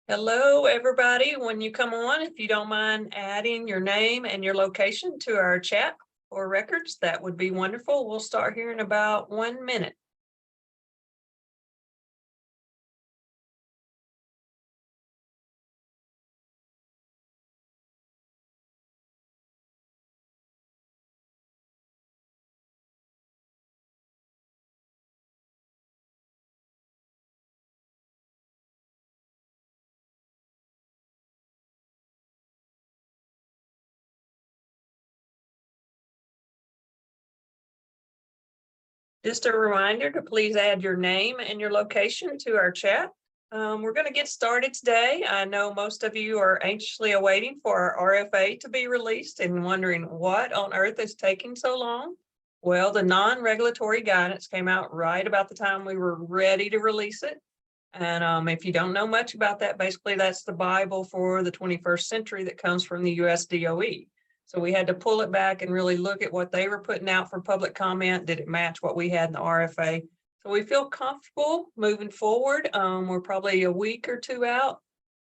Hello, everybody. When you come on, if you don't mind adding your name and your location to our chat or records, that would be wonderful. We'll start here in about 1 minute. Just a reminder to please add your name and your location to our chat. We're going to get started today. I know most of you are anxiously awaiting for our RFA to be released and wondering what on earth is taking so long. Well, the non-regulatory guidance came out right about the time we were ready to release it. And if you don't know much about that, basically that's the Bible for the 21st century that comes from the US DOE. So we had to pull it back and really look at what they were putting out for public comment. Did it match what we had in the RFA? So we feel comfortable moving forward. We're probably a week or two out.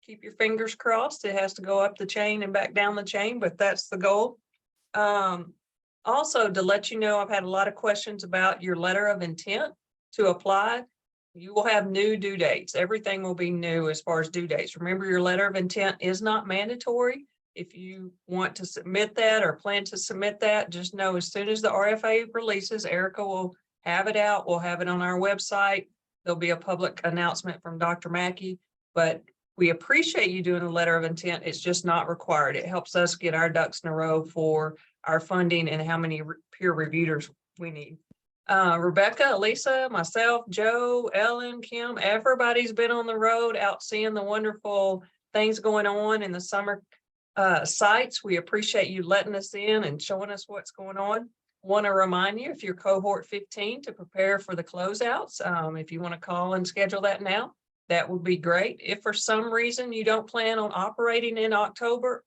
Keep your fingers crossed. It has to go up the chain and back down the chain, but that's the goal. Also, to let you know, I've had a lot of questions about your letter of intent to apply. You will have new due dates. Everything will be new as far as due dates. Remember, your letter of intent is not mandatory. If you want to submit that or plan to submit that, just know as soon as the RFA releases, Erica will have it out. We'll have it on our website. There'll be a public announcement from Dr. Mackey, but we appreciate you doing a letter of intent. It's just not required. It helps us get our ducks in a row for our funding and how many peer reviewers we need. Rebecca, Elisa, myself, Joe, Ellen, Kim, everybody's been on the road out seeing the wonderful things going on in the summer sites. We appreciate you letting us in and showing us what's going on. Want to remind you, if you're cohort 15, to prepare for the closeouts. If you want to call and schedule that now, that would be great. If for some reason you don't plan on operating in August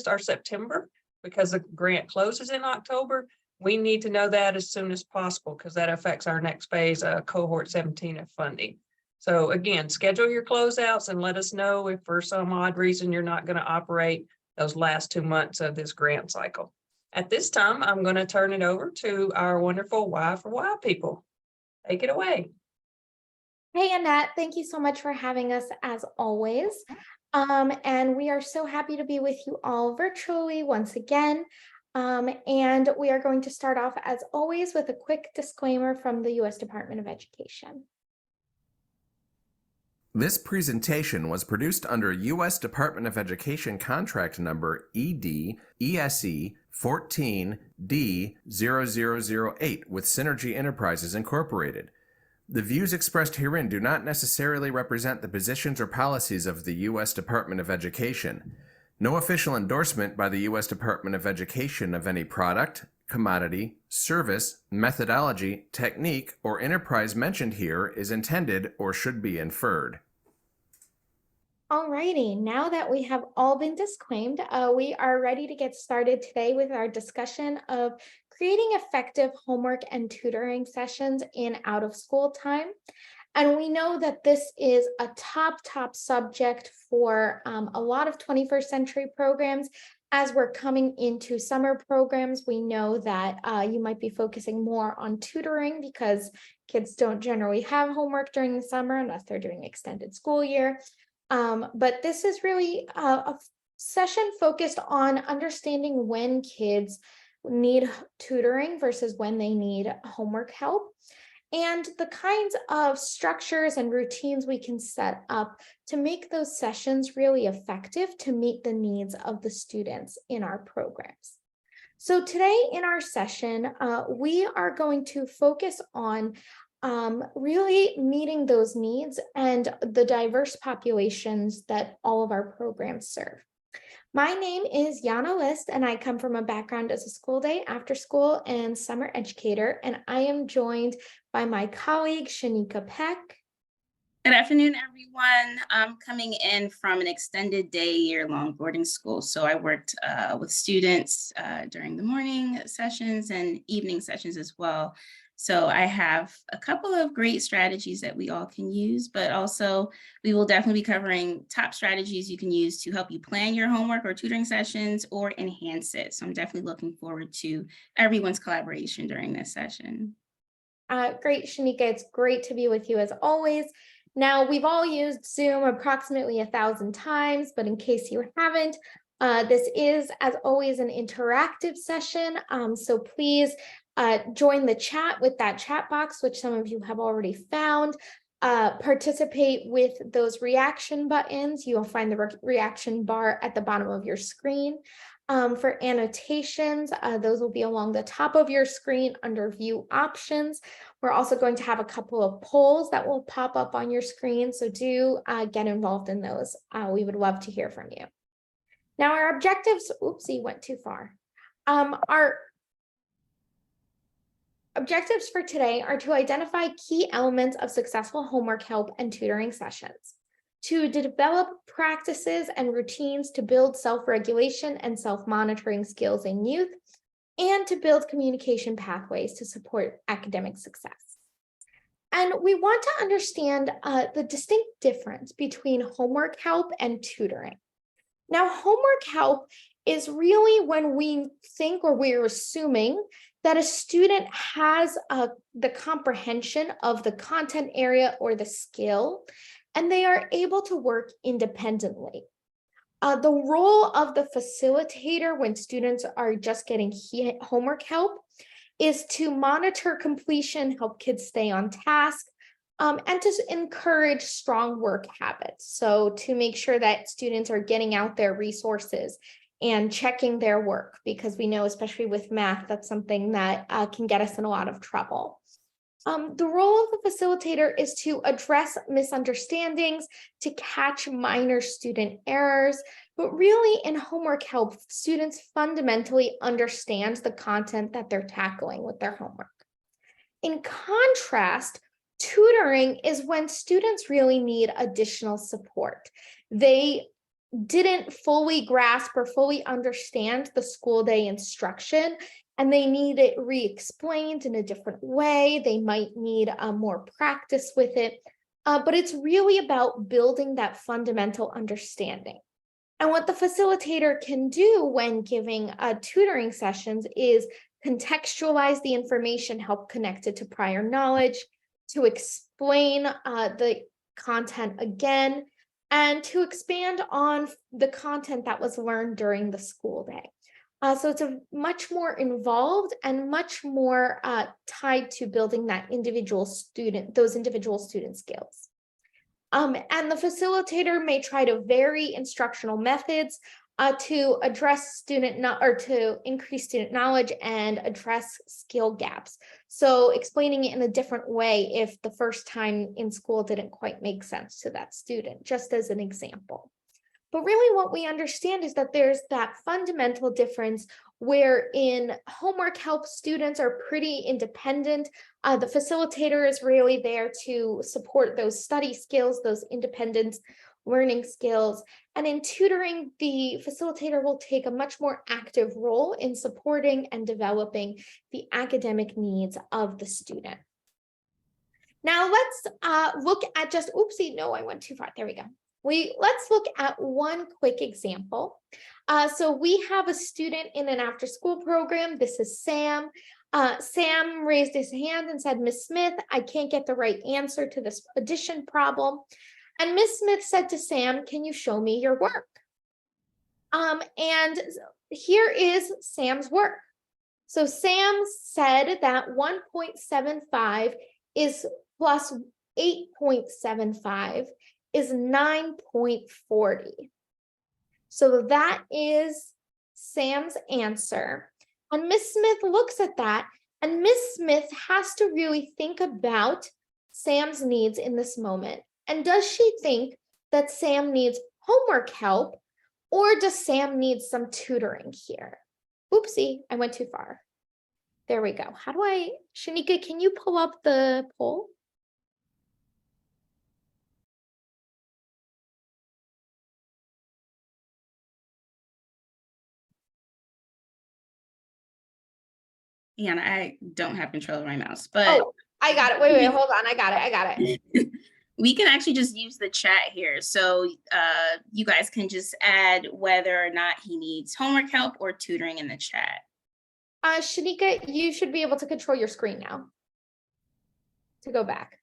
or September, because the grant closes in October, we need to know that as soon as possible because that affects our next phase, cohort 17 of funding. So again, schedule your closeouts and let us know if for some odd reason you're not going to operate those last 2 months of this grant cycle. At this time, I'm going to turn it over to our wonderful Y for Y people. Take it away. Hey, Annette, thank you so much for having us as always. And we are so happy to be with you all virtually once again. And we are going to start off as always with a quick disclaimer from the U.S. Department of Education. This presentation was produced under U.S. Department of Education contract number ED-ESE 14D0008 with Synergy Enterprises Incorporated. The views expressed herein do not necessarily represent the positions or policies of the U.S. Department of Education. No official endorsement by the U.S. Department of Education of any product, commodity, service, methodology, technique, or enterprise mentioned here is intended or should be inferred. Alrighty, now that we have all been disclaimed, we are ready to get started today with our discussion of creating effective homework and tutoring sessions in out of school time. And we know that this is a top subject for a lot of 21st century programs. As we're coming into summer programs, we know that you might be focusing more on tutoring because kids don't generally have homework during the summer unless they're doing extended school year. But this is really a session focused on understanding when kids need tutoring versus when they need homework help, and the kinds of structures and routines we can set up to make those sessions really effective to meet the needs of the students in our programs. So today in our session, we are going to focus on really meeting those needs and the diverse populations that all of our programs serve. My name is Yana List, and I come from a background as a school day, after school, and summer educator, and I am joined by my colleague, Shanika Peck. Good afternoon, everyone. I'm coming in from an extended day year-long boarding school. So I worked with students during the morning sessions and evening sessions as well. So I have a couple of great strategies that we all can use, but also we will definitely be covering top strategies you can use to help you plan your homework or tutoring sessions or enhance it. So I'm definitely looking forward to everyone's collaboration during this session. Great, Shanika. It's great to be with you as always. Now, we've all used Zoom approximately 1,000 times, but in case you haven't, this is, as always, an interactive session. So please join the chat with that chat box, which some of you have already found. Participate with those reaction buttons. You'll find the reaction bar at the bottom of your screen. For annotations, those will be along the top of your screen under view options. We're also going to have a couple of polls that will pop up on your screen, so do get involved in those. We would love to hear from you. Now our objectives, oopsie, went too far. Our objectives for today are to identify key elements of successful homework help and tutoring sessions, to develop practices and routines to build self-regulation and self-monitoring skills in youth, and to build communication pathways to support academic success. And we want to understand the distinct difference between homework help and tutoring. Now, homework help is really when we think or we're assuming that a student has the comprehension of the content area or the skill, and they are able to work independently. The role of the facilitator when students are just getting homework help is to monitor completion, help kids stay on task, and to encourage strong work habits. So to make sure that students are getting out their resources and checking their work, because we know, especially with math, that's something that can get us in a lot of trouble. The role of the facilitator is to address misunderstandings, to catch minor student errors, but really in homework help, students fundamentally understand the content that they're tackling with their homework. In contrast, tutoring is when students really need additional support. They didn't fully grasp or fully understand the school day instruction, and they need it re-explained in a different way. They might need more practice with it, but it's really about building that fundamental understanding. And what the facilitator can do when giving tutoring sessions is contextualize the information, help connect it to prior knowledge, to explain the content again, and to expand on the content that was learned during the school day. So it's a much more involved and much more tied to building that those individual student skills. And the facilitator may try to vary instructional methods to address to increase student knowledge and address skill gaps. So explaining it in a different way if the first time in school didn't quite make sense to that student, just as an example. But really what we understand is that there's that fundamental difference where in homework help, students are pretty independent. The facilitator is really there to support those study skills, those independent learning skills. And in tutoring, the facilitator will take a much more active role in supporting and developing the academic needs of the student. Now let's look at just, oopsie, no, I went too far. There we go. Let's look at one quick example. So we have a student in an after-school program. This is Sam. Sam raised his hand and said, "Miss Smith, I can't get the right answer to this addition problem." And Miss Smith said to Sam, "Can you show me your work?" And here is Sam's work. So Sam said that 1.75 is plus 8.75 is 9.40. So that is Sam's answer. And Miss Smith looks at that, and Miss Smith has to really think about Sam's needs in this moment. And does she think that Sam needs homework help, or does Sam need some tutoring here? Oopsie, I went too far. There we go. Shanika, can you pull up the poll? And I don't have control of my mouse, but Oh, I got it. Wait, hold on. I got it. we can actually just use the chat here. So you guys can just add whether or not he needs homework help or tutoring in the chat. Shanika, you should be able to control your screen now to go back.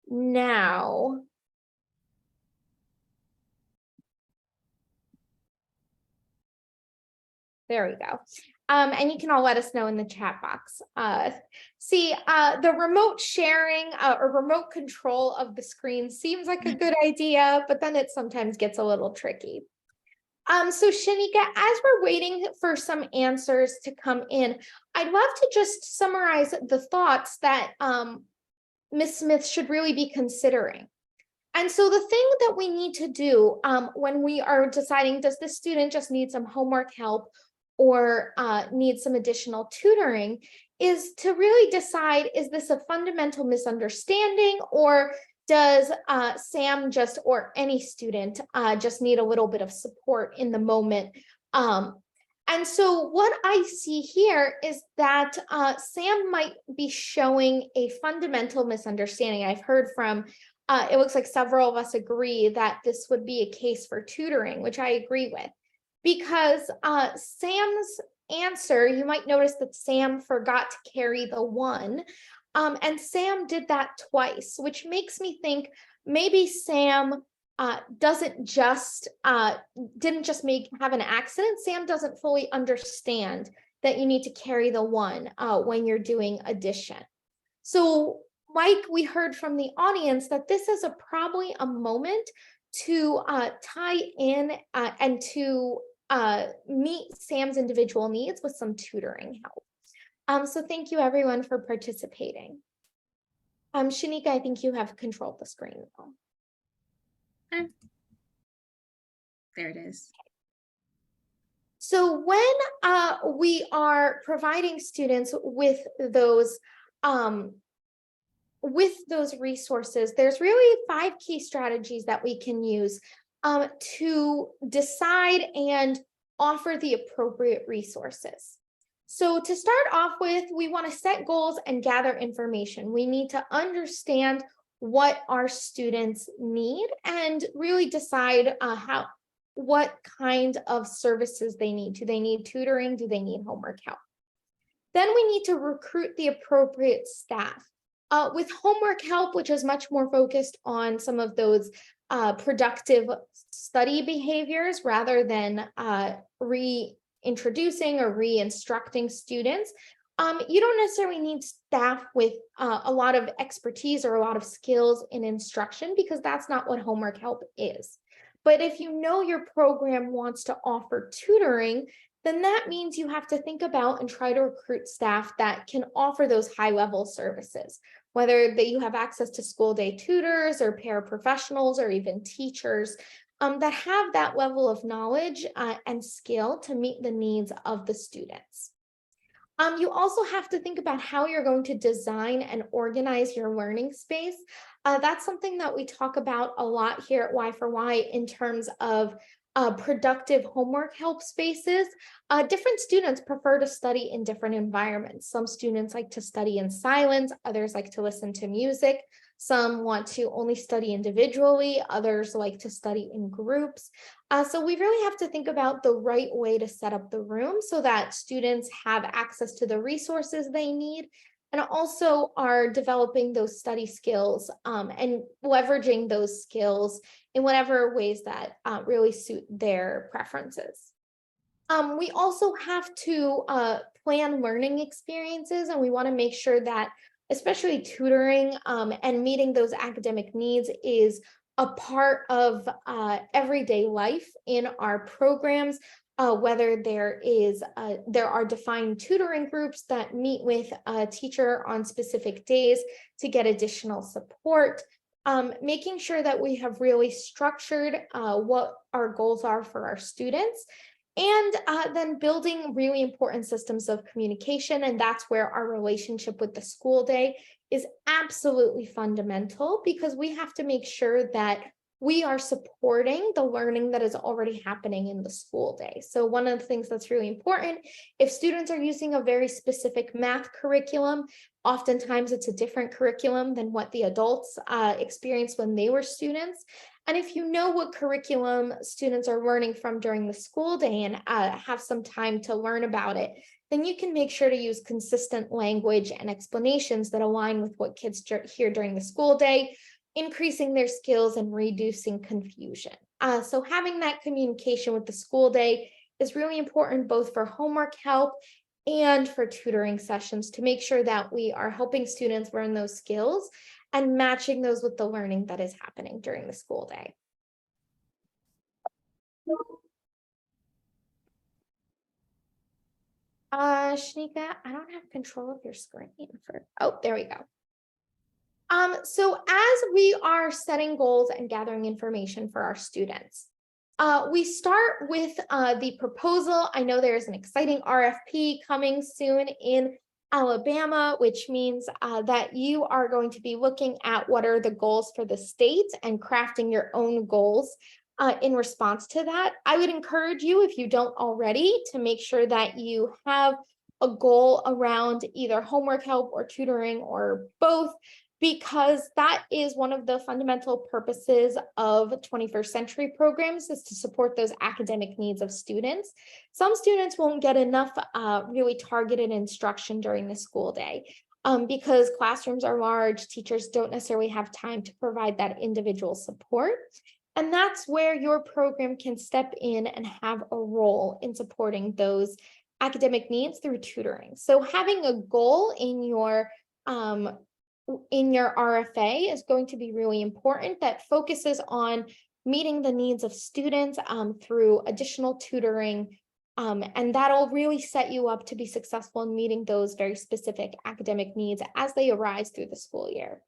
Now, there we go. And you can all let us know in the chat box. The remote sharing or remote control of the screen seems like a good idea, but then it sometimes gets a little tricky. So Shanika, as we're waiting for some answers to come in, I'd love to just summarize the thoughts that Ms. Smith should really be considering. And so the thing that we need to do when we are deciding, does this student just need some homework help or need some additional tutoring, is to really decide, is this a fundamental misunderstanding, or does Sam just, or any student just need a little bit of support in the moment? And so what I see here is that Sam might be showing a fundamental misunderstanding. I've heard from, it looks like several of us agree that this would be a case for tutoring, which I agree with. Because Sam's answer, you might notice that Sam forgot to carry the 1. And Sam did that twice, which makes me think maybe Sam didn't just have an accident. Sam doesn't fully understand that you need to carry the 1 when you're doing addition. So like we heard from the audience, that this is probably a moment to tie in and to meet Sam's individual needs with some tutoring help. So thank you everyone for participating. Shanika, I think you have control of the screen now. Okay. There it is. So when we are providing students with those resources, there's really 5 key strategies that we can use to decide and offer the appropriate resources. So to start off with, we want to set goals and gather information. We need to understand what our students need and really decide what kind of services they need. Do they need tutoring? Do they need homework help? Then we need to recruit the appropriate staff. With homework help, which is much more focused on some of those productive study behaviors rather than reintroducing or re-instructing students, you don't necessarily need staff with a lot of expertise or a lot of skills in instruction, because that's not what homework help is. But if you know your program wants to offer tutoring, then that means you have to think about and try to recruit staff that can offer those high-level services, whether that you have access to school day tutors or paraprofessionals or even teachers that have that level of knowledge and skill to meet the needs of the students. You also have to think about how you're going to design and organize your learning space. That's something that we talk about a lot here at Y4Y in terms of productive homework help spaces. Different students prefer to study in different environments. Some students like to study in silence, others like to listen to music. Some want to only study individually, others like to study in groups. So we really have to think about the right way to set up the room so that students have access to the resources they need, and also are developing those study skills and leveraging those skills in whatever ways that really suit their preferences. We also have to plan learning experiences, and we want to make sure that especially tutoring and meeting those academic needs is a part of everyday life in our programs, whether there are defined tutoring groups that meet with a teacher on specific days to get additional support, making sure that we have really structured what our goals are for our students, and then building really important systems of communication. And that's where our relationship with the school day is absolutely fundamental, because we have to make sure that we are supporting the learning that is already happening in the school day. So one of the things that's really important, if students are using a very specific math curriculum, oftentimes it's a different curriculum than what the adults experienced when they were students. And if you know what curriculum students are learning from during the school day and have some time to learn about it, then you can make sure to use consistent language and explanations that align with what kids hear during the school day, increasing their skills and reducing confusion. So having that communication with the school day is really important both for homework help and for tutoring sessions to make sure that we are helping students learn those skills and matching those with the learning that is happening during the school day. Shanika, I don't have control of your screen oh, there we go. So as we are setting goals and gathering information for our students, we start with the proposal. I know there's an exciting RFP coming soon in Alabama, which means that you are going to be looking at what are the goals for the state and crafting your own goals in response to that. I would encourage you, if you don't already, to make sure that you have a goal around either homework help or tutoring or both, because that is one of the fundamental purposes of 21st century programs, is to support those academic needs of students. Some students won't get enough really targeted instruction during the school day because classrooms are large, teachers don't necessarily have time to provide that individual support. And that's where your program can step in and have a role in supporting those academic needs through tutoring. So having a goal in your RFA is going to be really important, that focuses on meeting the needs of students through additional tutoring, and that'll really set you up to be successful in meeting those very specific academic needs as they arise through the school year.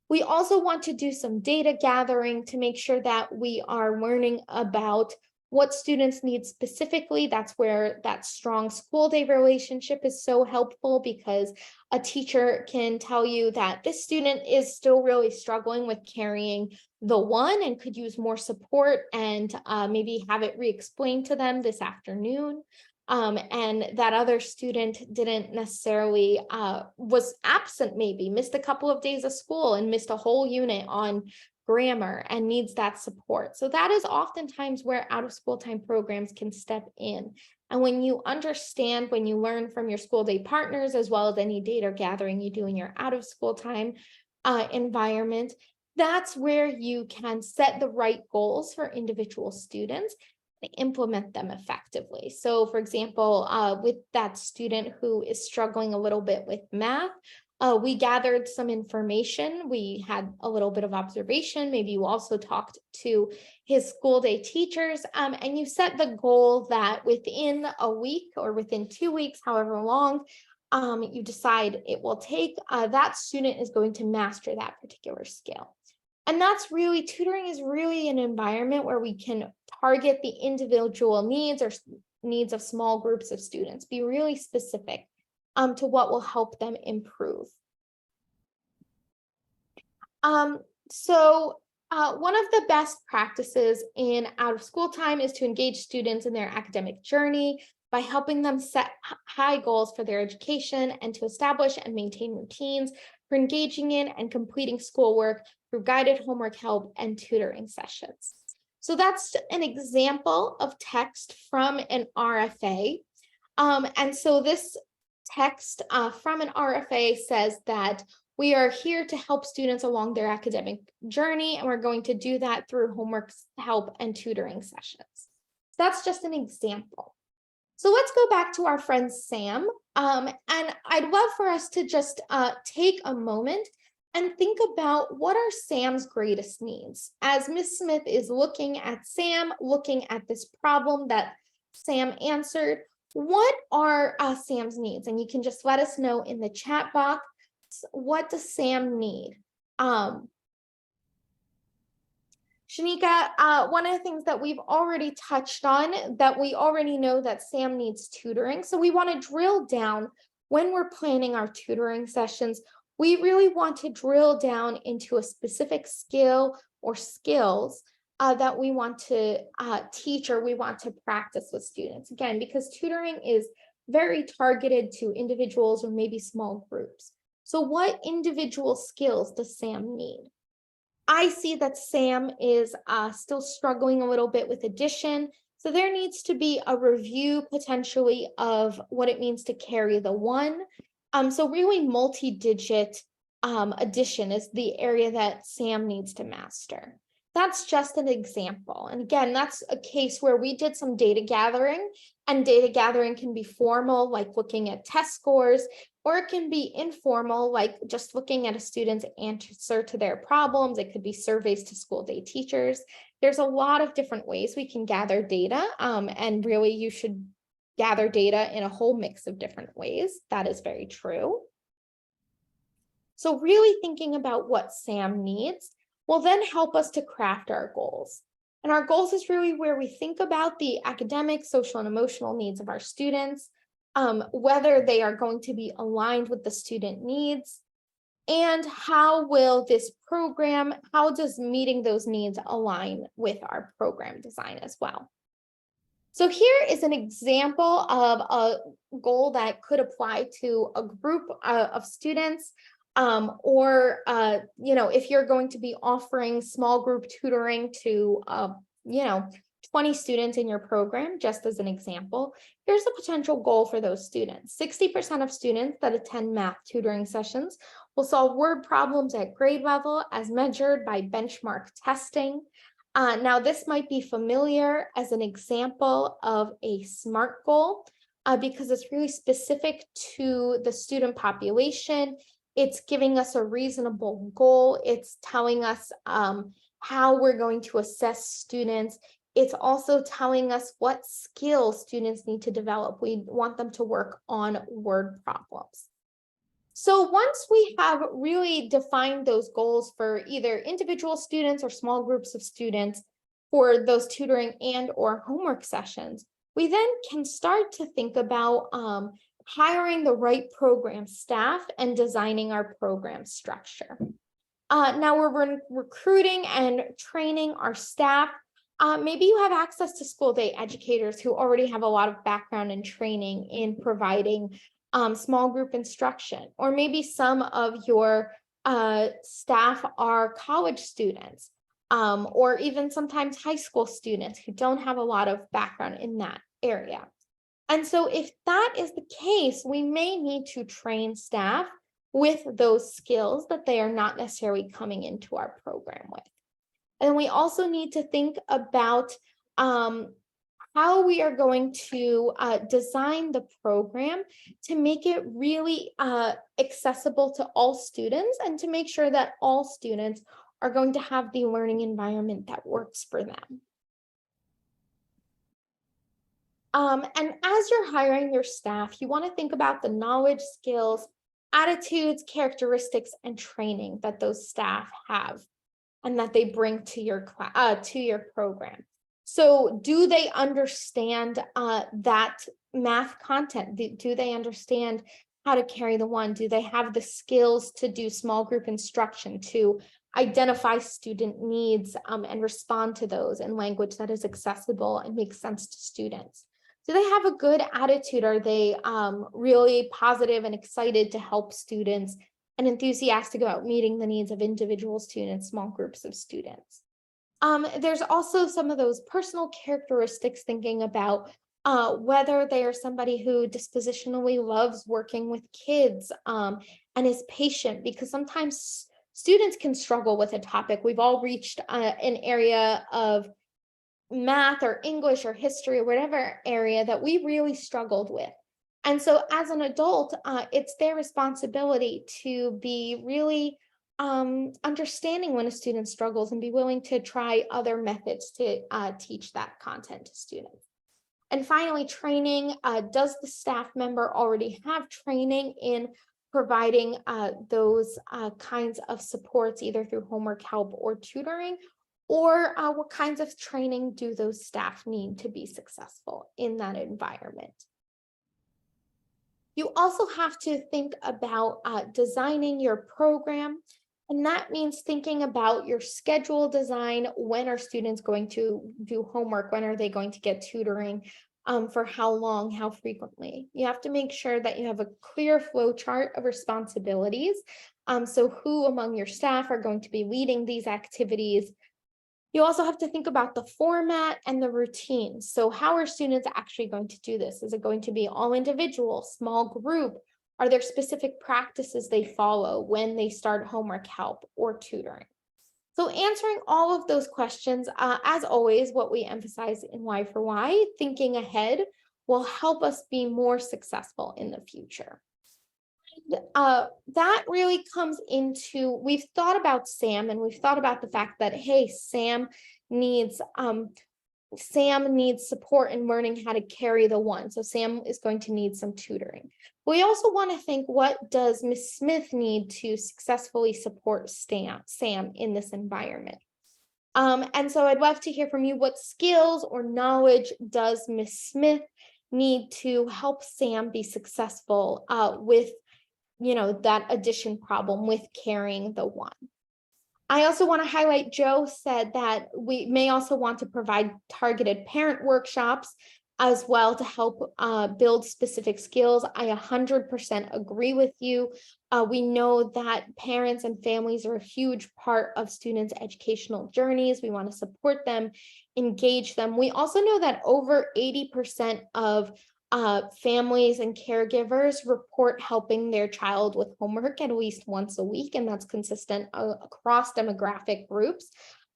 We also want to do some data gathering to make sure that we are learning about what students need specifically. That's where that strong school day relationship is so helpful, because a teacher can tell you that this student is still really struggling with carrying the one and could use more support, and maybe have it re-explained to them this afternoon. And that other student didn't necessarily was absent, maybe missed a couple of days of school and missed a whole unit on grammar and needs that support. So that is oftentimes where out of school time programs can step in. And when you understand, when you learn from your school day partners, as well as any data gathering you do in your out of school time environment, that's where you can set the right goals for individual students and implement them effectively. So for example, with that student who is struggling a little bit with math, we gathered some information. We had a little bit of observation. Maybe you also talked to his school day teachers, and you set the goal that within a week or within 2 weeks, however long you decide it will take, that student is going to master that particular skill. And that's really, tutoring is really an environment where we can target the individual needs or needs of small groups of students, be really specific to what will help them improve. So one of the best practices in out of school time is to engage students in their academic journey by helping them set high goals for their education and to establish and maintain routines for engaging in and completing schoolwork through guided homework help and tutoring sessions. So that's an example of text from an RFA. And so this text from an RFA says that we are here to help students along their academic journey, and we're going to do that through homework help and tutoring sessions. That's just an example. So let's go back to our friend Sam, and I'd love for us to just take a moment and think about what are Sam's greatest needs. As Ms. Smith is looking at Sam, looking at this problem that Sam answered, what are Sam's needs? And you can just let us know in the chat box, what does Sam need? Shanika, one of the things that we've already touched on, that we already know that Sam needs tutoring. So we want to drill down when we're planning our tutoring sessions. We really want to drill down into a specific skill or skills that we want to teach or we want to practice with students. Again, because tutoring is very targeted to individuals or maybe small groups. So what individual skills does Sam need? I see that Sam is still struggling a little bit with addition. So there needs to be a review potentially of what it means to carry the one. So really multi-digit addition is the area that Sam needs to master. That's just an example. And again, that's a case where we did some data gathering, and data gathering can be formal, like looking at test scores, or it can be informal, like just looking at a student's answer to their problems. It could be surveys to school day teachers. There's a lot of different ways we can gather data, and really you should gather data in a whole mix of different ways. That is very true. So really thinking about what Sam needs will then help us to craft our goals. And our goals is really where we think about the academic, social, and emotional needs of our students, whether they are going to be aligned with the student needs, and how will this program, how does meeting those needs align with our program design as well. So here is an example of a goal that could apply to a group of students, or if you're going to be offering small group tutoring to 20 students in your program, just as an example, here's a potential goal for those students. 60% of students that attend math tutoring sessions will solve word problems at grade level as measured by benchmark testing. Now, this might be familiar as an example of a SMART goal because it's really specific to the student population. It's giving us a reasonable goal. It's telling us how we're going to assess students. It's also telling us what skills students need to develop. We want them to work on word problems. So once we have really defined those goals for either individual students or small groups of students for those tutoring and or homework sessions, we then can start to think about hiring the right program staff and designing our program structure. Now we're recruiting and training our staff. Maybe you have access to school day educators who already have a lot of background and training in providing small group instruction, or maybe some of your staff are college students, or even sometimes high school students who don't have a lot of background in that area. And so if that is the case, we may need to train staff with those skills that they are not necessarily coming into our program with. And we also need to think about how we are going to design the program to make it really accessible to all students, and to make sure that all students are going to have the learning environment that works for them. And as you're hiring your staff, you want to think about the knowledge, skills, attitudes, characteristics, and training that those staff have and that they bring to your program. So do they understand that math content? Do they understand how to carry the one? Do they have the skills to do small group instruction, to identify student needs and respond to those in language that is accessible and makes sense to students? Do they have a good attitude? Are they really positive and excited to help students and enthusiastic about meeting the needs of individual students, small groups of students? There's also some of those personal characteristics, thinking about whether they are somebody who dispositionally loves working with kids and is patient, because sometimes students can struggle with a topic. We've all reached an area of math or English or history or whatever area that we really struggled with. And so as an adult, it's their responsibility to be really understanding when a student struggles and be willing to try other methods to teach that content to students. And finally, training. Does the staff member already have training in providing those kinds of supports, either through homework help or tutoring? Or what kinds of training do those staff need to be successful in that environment? You also have to think about designing your program And that means thinking about your schedule design. When are students going to do homework? When are they going to get tutoring? For how long, how frequently? You have to make sure that you have a clear flow chart of responsibilities. So who among your staff are going to be leading these activities? You also have to think about the format and the routine. So how are students actually going to do this? Is it going to be all individual, small group? Are there specific practices they follow when they start homework help or tutoring? So answering all of those questions, as always, what we emphasize in Y for Y, thinking ahead will help us be more successful in the future. That really comes into, we've thought about Sam and we've thought about the fact that, hey, Sam needs support in learning how to carry the one. So Sam is going to need some tutoring. We also want to think, what does Ms. Smith need to successfully support Sam in this environment? And so I'd love to hear from you. What skills or knowledge does Ms. Smith need to help Sam be successful with, that addition problem with carrying the one? I also want to highlight, Joe said that we may also want to provide targeted parent workshops as well to help build specific skills. I 100% agree with you. We know that parents and families are a huge part of students' educational journeys. We want to support them, engage them. We also know that over 80% of families and caregivers report helping their child with homework at least once a week, and that's consistent across demographic groups,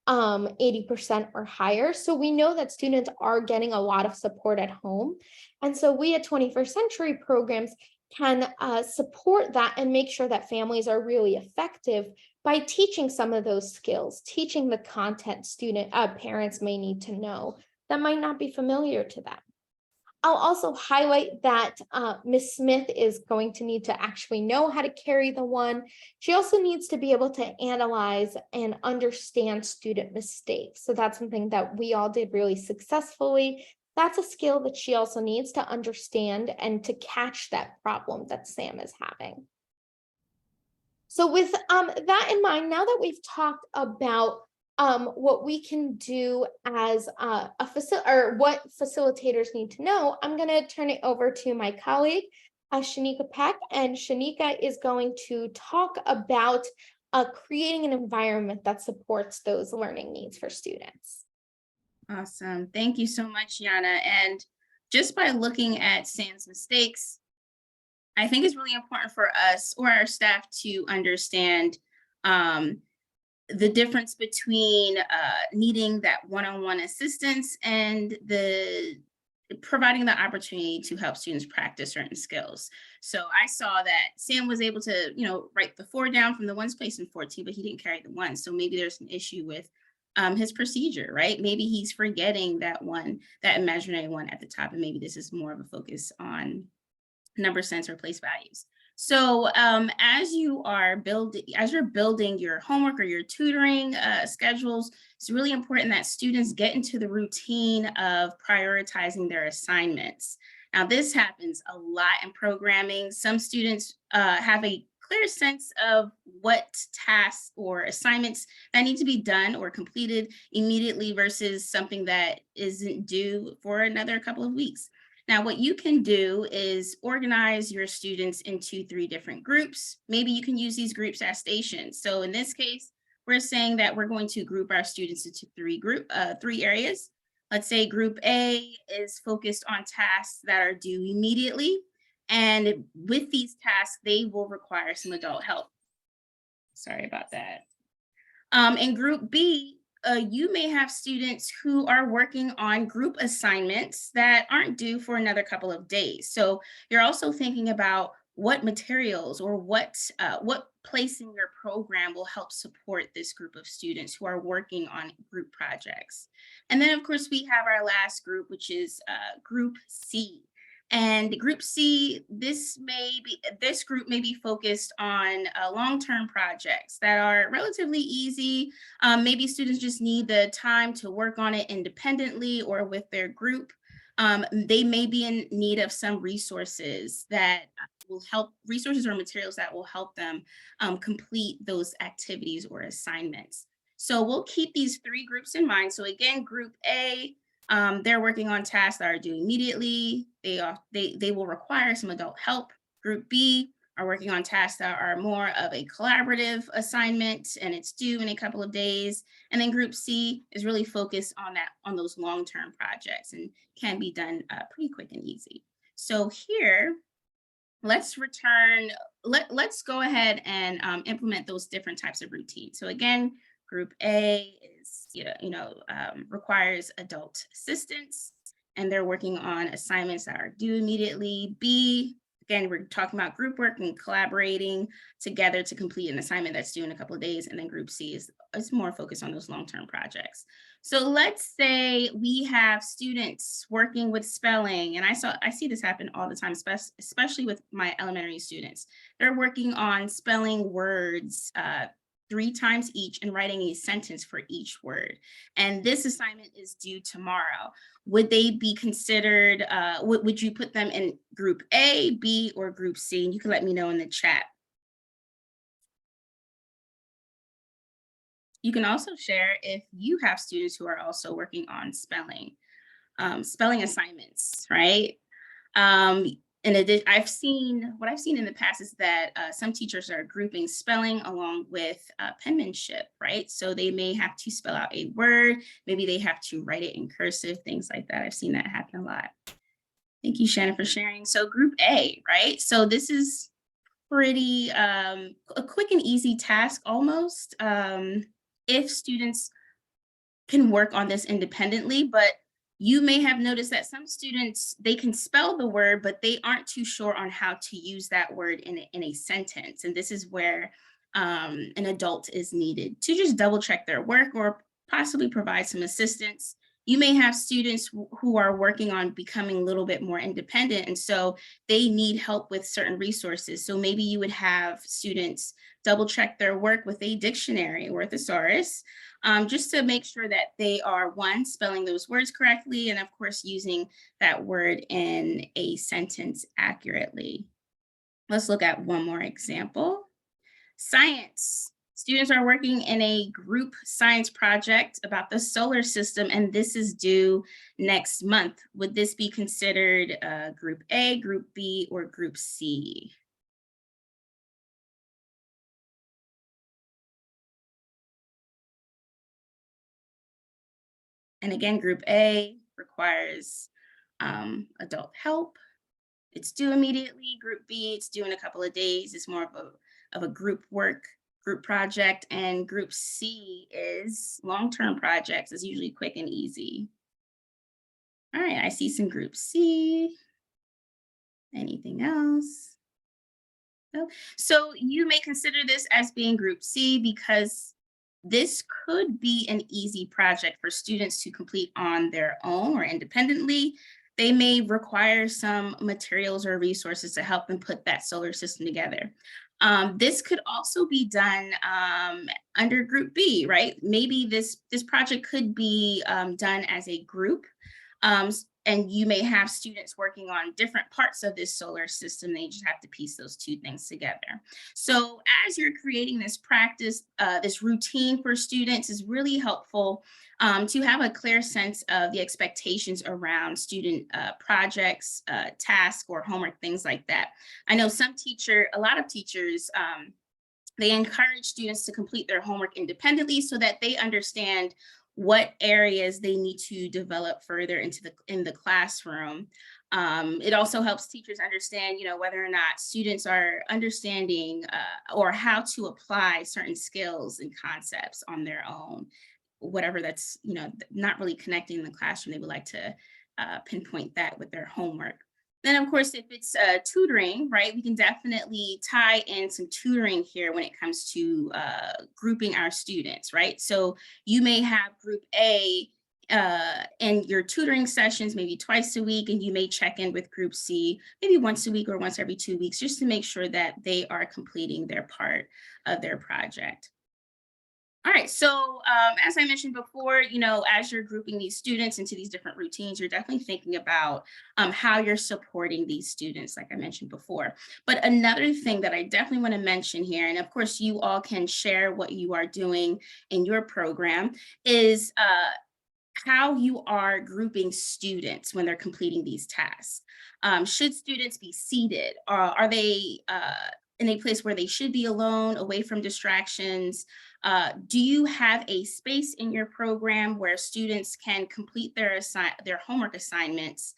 80% or higher. So we know that students are getting a lot of support at home. And so we at 21st Century Programs can support that and make sure that families are really effective by teaching some of those skills, teaching the content parents may need to know that might not be familiar to them. I'll also highlight that Ms. Smith is going to need to actually know how to carry the one. She also needs to be able to analyze and understand student mistakes. So that's something that we all did really successfully. That's a skill that she also needs to understand and to catch that problem that Sam is having. So with that in mind, now that we've talked about what we can do as what facilitators need to know, I'm going to turn it over to my colleague, Shanika Peck, and Shanika is going to talk about creating an environment that supports those learning needs for students. Awesome. Thank you so much, Yana. And just by looking at Sam's mistakes, I think it's really important for us or our staff to understand the difference between needing that one-on-one assistance and providing the opportunity to help students practice certain skills. So I saw that Sam was able to, write the 4 down from the ones placed in 14, but he didn't carry the 1. So maybe there's an issue with his procedure, right? Maybe he's forgetting that imaginary 1 at the top, and maybe this is more of a focus on number sense or place values. So as you're building your homework or your tutoring schedules, it's really important that students get into the routine of prioritizing their assignments. Now, this happens a lot in programming. Some students have a clear sense of what tasks or assignments that need to be done or completed immediately versus something that isn't due for another couple of weeks. Now, what you can do is organize your students into 3 different groups. Maybe you can use these groups as stations. So in this case, we're saying that we're going to group our students into 3 areas. Let's say group A is focused on tasks that are due immediately. And with these tasks, they will require some adult help. Sorry about that. In group B, you may have students who are working on group assignments that aren't due for another couple of days. So you're also thinking about what materials or what place in your program will help support this group of students who are working on group projects. And then of course we have our last group, which is group C. And group C, this group may be focused on long-term projects that are relatively easy. Maybe students just need the time to work on it independently or with their group. They may be in need of some resources that will help, resources or materials that will help them complete those activities or assignments. So we'll keep these 3 groups in mind. So again, group A, they're working on tasks that are due immediately. They will require some adult help. Group B are working on tasks that are more of a collaborative assignment and it's due in a couple of days. And then group C is really focused on those long-term projects and can be done pretty quick and easy. So here, let's go ahead and implement those different types of routines. So again, group A is, requires adult assistance and they're working on assignments that are due immediately. B, again, we're talking about group work and collaborating together to complete an assignment that's due in a couple of days. And then group C is more focused on those long-term projects. So let's say we have students working with spelling, and I see this happen all the time, especially with my elementary students. They're working on spelling words 3 times each and writing a sentence for each word. And this assignment is due tomorrow. Would they be considered, would you put them in group A, B, or group C? And you can let me know in the chat. You can also share if you have students who are also working on spelling assignments, right? In addition, what I've seen in the past is that some teachers are grouping spelling along with penmanship, right? So they may have to spell out a word, maybe they have to write it in cursive, things like that. I've seen that happen a lot. Thank you, Shannon, for sharing. So group A, right? So this is pretty a quick and easy task almost. If students can work on this independently, but you may have noticed that some students, they can spell the word, but they aren't too sure on how to use that word in a sentence. And this is where an adult is needed to just double check their work or possibly provide some assistance. You may have students who are working on becoming a little bit more independent, and so they need help with certain resources. So maybe you would have students double check their work with a dictionary or a thesaurus, just to make sure that they are, 1, spelling those words correctly, and of course, using that word in a sentence accurately. Let's look at one more example. Science. Students are working in a group science project about the solar system, and this is due next month. Would this be considered group A, group B, or group C? And again, group A requires adult help. It's due immediately. Group B, it's due in a couple of days. It's more of a group project. And group C is long-term projects. It's usually quick and easy. All right, I see some group C. Anything else? No. So you may consider this as being group C because this could be an easy project for students to complete on their own or independently. They may require some materials or resources to help them put that solar system together. This could also be done under group B, right? Maybe this project could be done as a group. And you may have students working on different parts of this solar system. They just have to piece those 2 things together. So as you're creating this practice, this routine for students is really helpful to have a clear sense of the expectations around student projects, tasks, or homework, things like that. I know a lot of teachers, they encourage students to complete their homework independently so that they understand what areas they need to develop further in the classroom. It also helps teachers understand, whether or not students are understanding or how to apply certain skills and concepts on their own, whatever that's, not really connecting in the classroom. They would like to pinpoint that with their homework. Then, of course, if it's tutoring, right, we can definitely tie in some tutoring here when it comes to grouping our students, right? So you may have group A in your tutoring sessions, maybe twice a week, and you may check in with group C, maybe once a week or once every 2 weeks, just to make sure that they are completing their part of their project. All right, so as I mentioned before, as you're grouping these students into these different routines, you're definitely thinking about how you're supporting these students, like I mentioned before. But another thing that I definitely want to mention here, and of course you all can share what you are doing in your program, is how you are grouping students when they're completing these tasks. Should students be seated? Or are they in a place where they should be alone, away from distractions? Do you have a space in your program where students can complete their homework assignments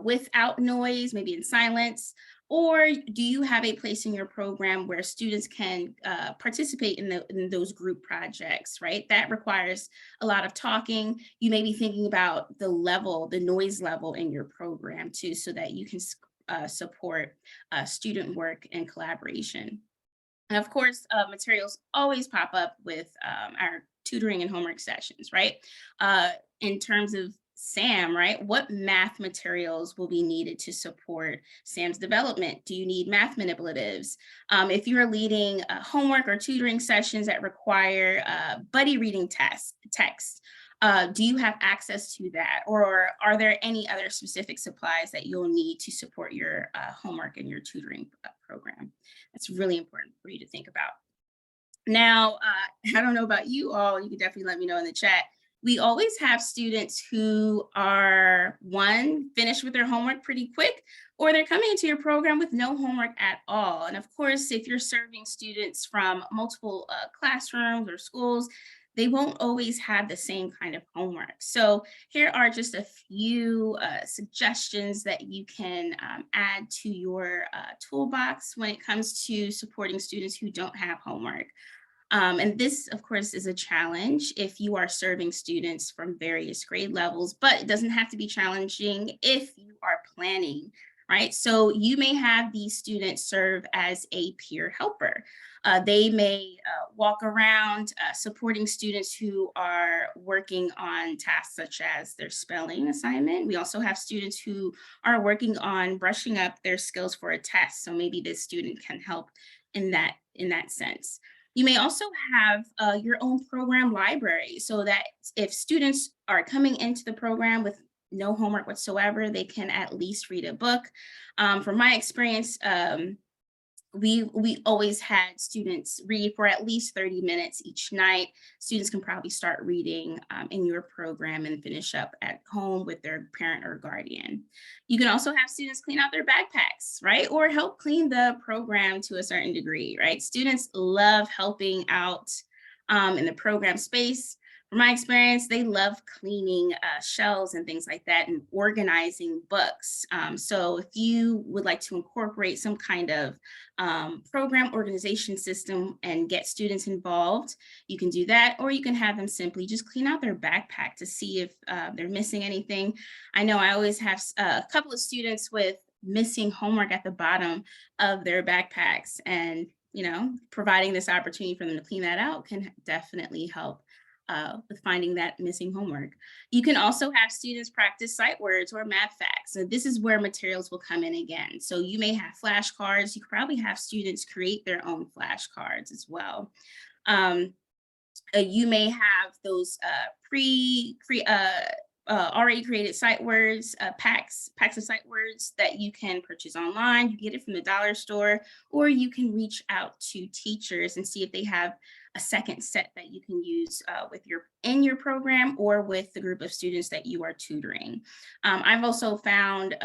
without noise, maybe in silence? Or do you have a place in your program where students can participate in those group projects, right? That requires a lot of talking. You may be thinking about the noise level in your program too, so that you can support student work and collaboration. And of course, materials always pop up with our tutoring and homework sessions, right? In terms of Sam, right? What math materials will be needed to support Sam's development? Do you need math manipulatives? If you're leading homework or tutoring sessions that require buddy reading text, do you have access to that? Or are there any other specific supplies that you'll need to support your homework and your tutoring program? That's really important for you to think about. Now, I don't know about you all, you can definitely let me know in the chat. We always have students who are, one, finished with their homework pretty quick, or they're coming into your program with no homework at all. And of course, if you're serving students from multiple classrooms or schools, they won't always have the same kind of homework. So here are just a few suggestions that you can add to your toolbox when it comes to supporting students who don't have homework. And this, of course, is a challenge if you are serving students from various grade levels, but it doesn't have to be challenging if you are planning, right? So you may have these students serve as a peer helper. They may walk around supporting students who are working on tasks such as their spelling assignment. We also have students who are working on brushing up their skills for a test. So maybe this student can help in that sense. You may also have your own program library so that if students are coming into the program with no homework whatsoever, they can at least read a book. From my experience, we always had students read for at least 30 minutes each night. Students can probably start reading in your program and finish up at home with their parent or guardian. You can also have students clean out their backpacks, right? Or help clean the program to a certain degree, right? Students love helping out in the program space. From my experience, they love cleaning shelves and things like that and organizing books. So if you would like to incorporate some kind of program organization system and get students involved, you can do that, or you can have them simply just clean out their backpack to see if they're missing anything. I know I always have a couple of students with missing homework at the bottom of their backpacks, and providing this opportunity for them to clean that out can definitely help with finding that missing homework. You can also have students practice sight words or math facts. So this is where materials will come in again. So you may have flashcards. You could probably have students create their own flashcards as well. You may have those already created sight words, packs of sight words that you can purchase online. You can get it from the dollar store, or you can reach out to teachers and see if they have a second set that you can use in your program or with the group of students that you are tutoring. I've also found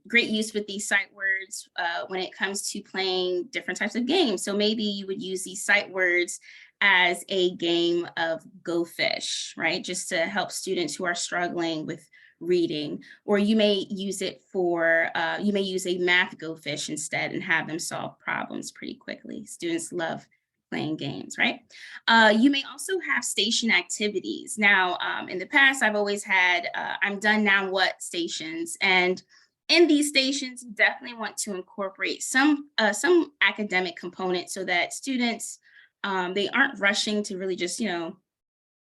great use with these sight words when it comes to playing different types of games. So maybe you would use these sight words as a game of Go Fish, right? Just to help students who are struggling with reading, or you may use it for, you may use a math Go Fish instead and have them solve problems pretty quickly. Students love playing games, right? You may also have station activities. Now, in the past, I've always had I'm done now what stations, and in these stations, you definitely want to incorporate some academic component so that students, they aren't rushing to really just,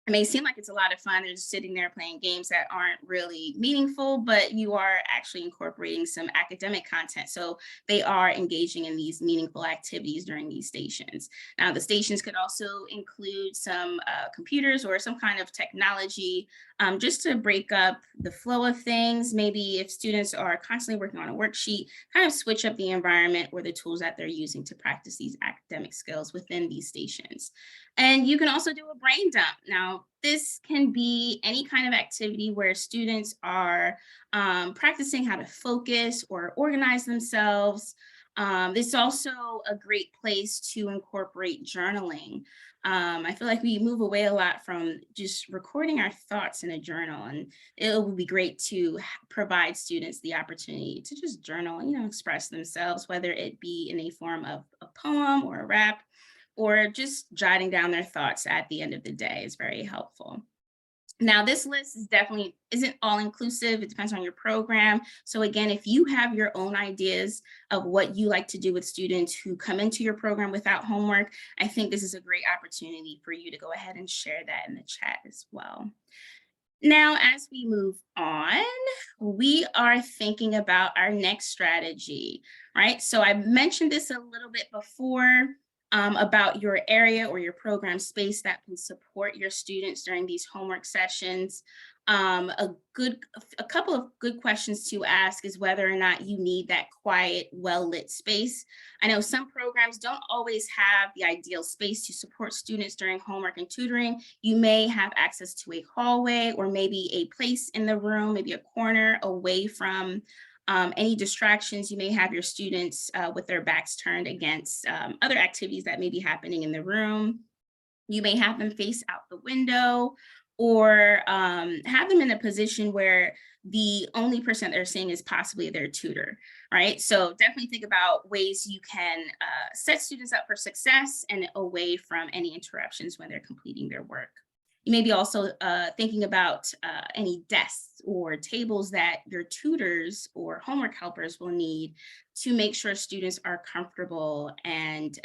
It may seem like it's a lot of fun. They're just sitting there playing games that aren't really meaningful, but you are actually incorporating some academic content. So they are engaging in these meaningful activities during these stations. Now, the stations could also include some computers or some kind of technology, just to break up the flow of things. Maybe if students are constantly working on a worksheet, kind of switch up the environment or the tools that they're using to practice these academic skills within these stations. And you can also do a brain dump. Now, this can be any kind of activity where students are practicing how to focus or organize themselves. It's also a great place to incorporate journaling. I feel like we move away a lot from just recording our thoughts in a journal, and it would be great to provide students the opportunity to just journal, express themselves, whether it be in a form of a poem or a rap, or just jotting down their thoughts at the end of the day is very helpful. Now, this list isn't all inclusive. It depends on your program. So again, if you have your own ideas of what you like to do with students who come into your program without homework, I think this is a great opportunity for you to go ahead and share that in the chat as well. Now, as we move on, we are thinking about our next strategy, right? So I mentioned this a little bit before, about your area or your program space that can support your students during these homework sessions. A couple of good questions to ask is whether or not you need that quiet, well-lit space. I know some programs don't always have the ideal space to support students during homework and tutoring. You may have access to a hallway or maybe a place in the room, maybe a corner away from any distractions. You may have your students with their backs turned against other activities that may be happening in the room. You may have them face out the window, or have them in a position where the only person they're seeing is possibly their tutor, right? So definitely think about ways you can set students up for success and away from any interruptions when they're completing their work. You may be also thinking about any desks or tables that your tutors or homework helpers will need to make sure students are comfortable, and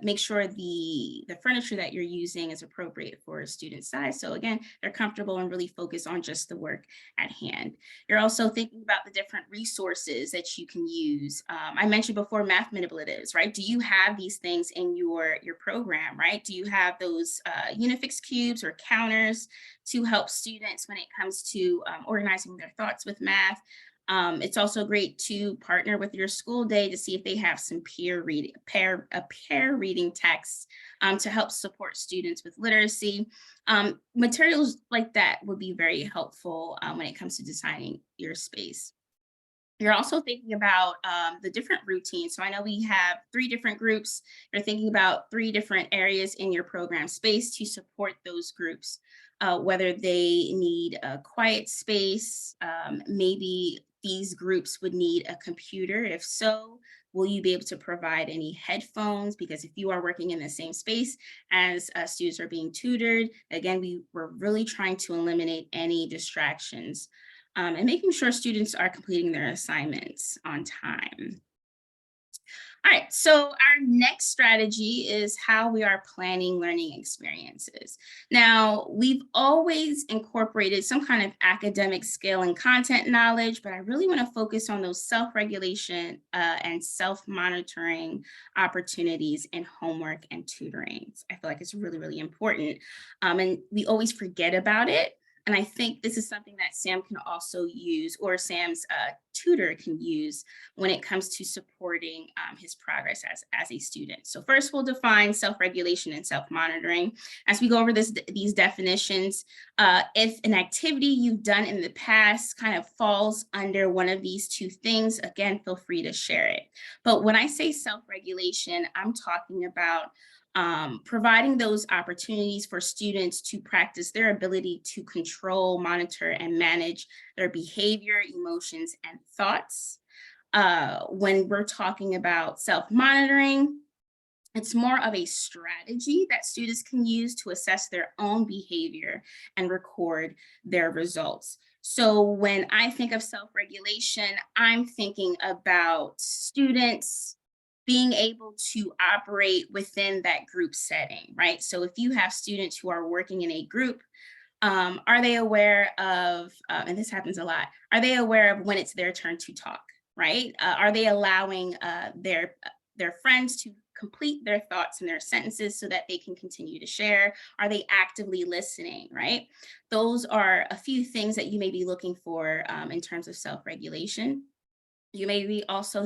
make sure the furniture that you're using is appropriate for a student's size. So again, they're comfortable and really focus on just the work at hand. You're also thinking about the different resources that you can use. I mentioned before math manipulatives, right? Do you have these things in your program, right? Do you have those Unifix cubes or counters to help students when it comes to organizing their thoughts with math? It's also great to partner with your school day to see if they have some pair reading texts to help support students with literacy. Materials like that would be very helpful when it comes to designing your space. You're also thinking about the different routines. So I know we have 3 different groups. You're thinking about 3 different areas in your program space to support those groups, whether they need a quiet space. Maybe these groups would need a computer. If so, will you be able to provide any headphones? Because if you are working in the same space as students are being tutored, again, we're really trying to eliminate any distractions. And making sure students are completing their assignments on time. All right, so our next strategy is how we are planning learning experiences. Now, we've always incorporated some kind of academic skill and content knowledge, but I really want to focus on those self-regulation and self-monitoring opportunities in homework and tutoring. I feel like it's really, really important. And we always forget about it. And I think this is something that Sam can also use, or Sam's tutor can use when it comes to supporting his progress as a student. So first we'll define self-regulation and self-monitoring. As we go over these definitions, if an activity you've done in the past kind of falls under one of these 2 things, again, feel free to share it. But when I say self-regulation, I'm talking about providing those opportunities for students to practice their ability to control, monitor, and manage their behavior, emotions, and thoughts. When we're talking about self-monitoring, it's more of a strategy that students can use to assess their own behavior and record their results. So when I think of self-regulation, I'm thinking about students being able to operate within that group setting, right? So if you have students who are working in a group, are they aware of, and this happens a lot, are they aware of when it's their turn to talk, right? Are they allowing their friends to complete their thoughts and their sentences so that they can continue to share? Are they actively listening, right? Those are a few things that you may be looking for in terms of self-regulation. You may be also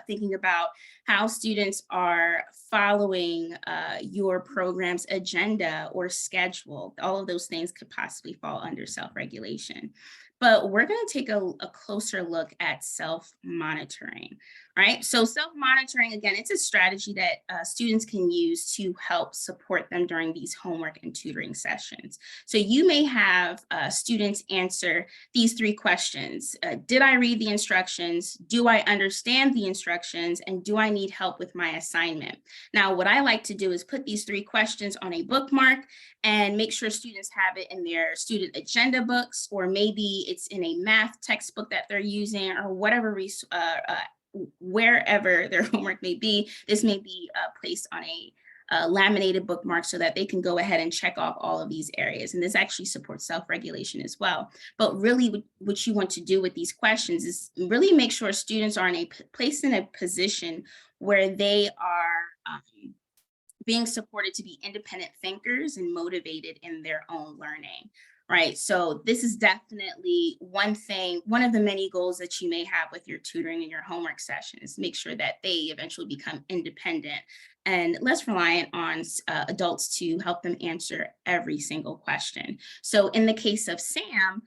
thinking about how students are following your program's agenda or schedule. All of those things could possibly fall under self-regulation. But we're going to take a closer look at self-monitoring, right? So self-monitoring, again, it's a strategy that students can use to help support them during these homework and tutoring sessions. So you may have students answer these 3 questions. Did I read the instructions? Do I understand the instructions? And do I need help with my assignment? Now, what I like to do is put these 3 questions on a bookmark and make sure students have it in their student agenda books, or maybe it's in a math textbook that they're using, or whatever, wherever their homework may be. This may be placed on a laminated bookmark so that they can go ahead and check off all of these areas. And this actually supports self-regulation as well. But really what you want to do with these questions is really make sure students are placed in a position where they are being supported to be independent thinkers and motivated in their own learning, right? So this is definitely one of the many goals that you may have with your tutoring and your homework sessions. Make sure that they eventually become independent and less reliant on adults to help them answer every single question. So in the case of Sam,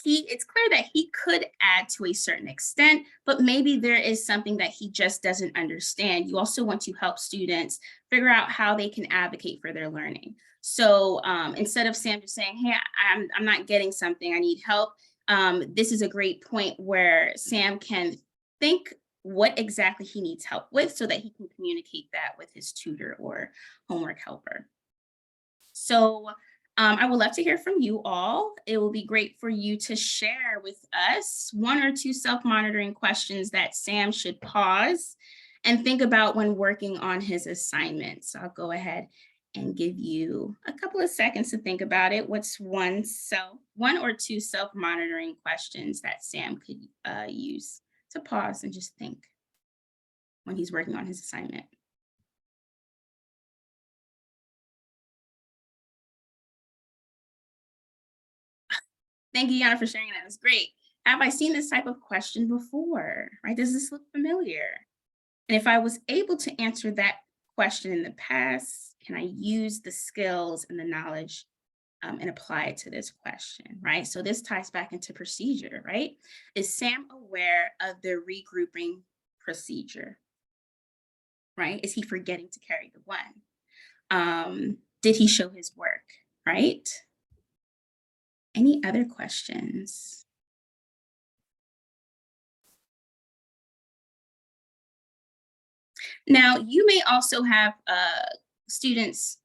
it's clear that he could add to a certain extent, but maybe there is something that he just doesn't understand. You also want to help students figure out how they can advocate for their learning. So instead of Sam just saying, hey, I'm not getting something, I need help, this is a great point where Sam can think what exactly he needs help with so that he can communicate that with his tutor or homework helper. So I would love to hear from you all. It will be great for you to share with us 1 or 2 self-monitoring questions that Sam should pause and think about when working on his assignment. So I'll go ahead and give you a couple of seconds to think about it. What's 1 or 2 self-monitoring questions that Sam could use to pause and just think when he's working on his assignment? Thank you, Yana, for sharing that. It's great. Have I seen this type of question before, right? Does this look familiar? And if I was able to answer that question in the past, can I use the skills and the knowledge and apply it to this question, right? So this ties back into procedure, right? Is Sam aware of the regrouping procedure, right? Is he forgetting to carry the 1? Did he show his work, right? Any other questions? Now, you may also have students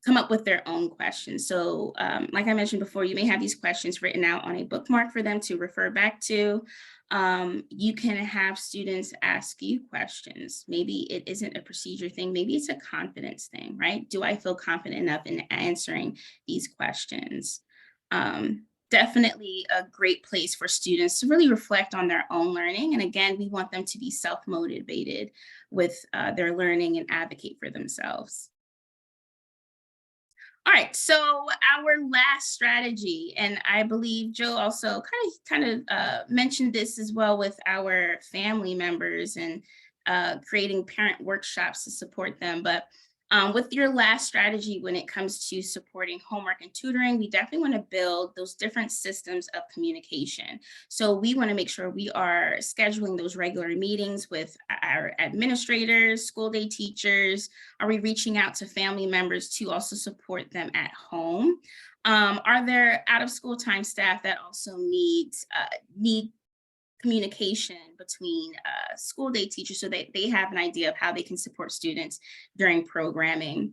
come up with their own questions. So like I mentioned before, you may have these questions written out on a bookmark for them to refer back to. You can have students ask you questions. Maybe it isn't a procedure thing. Maybe it's a confidence thing, right? Do I feel confident enough in answering these questions? Definitely a great place for students to really reflect on their own learning. And again, we want them to be self-motivated with their learning and advocate for themselves. All right, so our last strategy, and I believe Joe also kind of mentioned this as well with our family members and creating parent workshops to support them. But with your last strategy, when it comes to supporting homework and tutoring, we definitely want to build those different systems of communication. So we want to make sure we are scheduling those regular meetings with our administrators, school day teachers. Are we reaching out to family members to also support them at home? Are there out of school time staff that also need communication between school day teachers so that they have an idea of how they can support students during programming?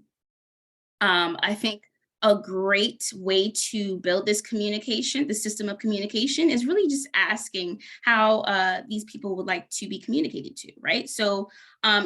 I think a great way to build this communication, the system of communication, is really just asking how these people would like to be communicated to, right? So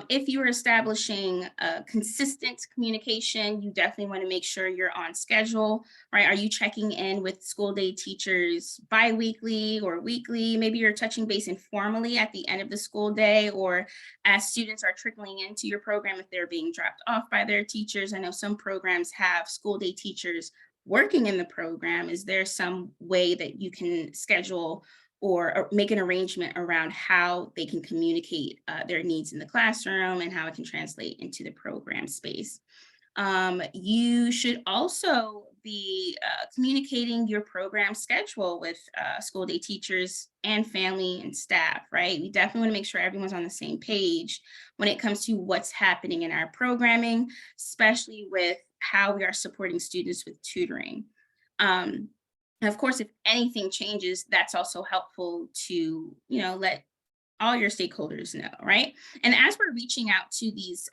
if you're establishing consistent communication, you definitely want to make sure you're on schedule, right? Are you checking in with school day teachers bi-weekly or weekly? Maybe you're touching base informally at the end of the school day, or as students are trickling into your program, if they're being dropped off by their teachers. I know some programs have school day teachers working in the program. Is there some way that you can schedule or make an arrangement around how they can communicate their needs in the classroom and how it can translate into the program space? You should also be communicating your program schedule with school day teachers and family and staff, right? We definitely want to make sure everyone's on the same page when it comes to what's happening in our programming, especially with how we are supporting students with tutoring. And of course, if anything changes, that's also helpful to, let all your stakeholders know, right? And as we're reaching out to these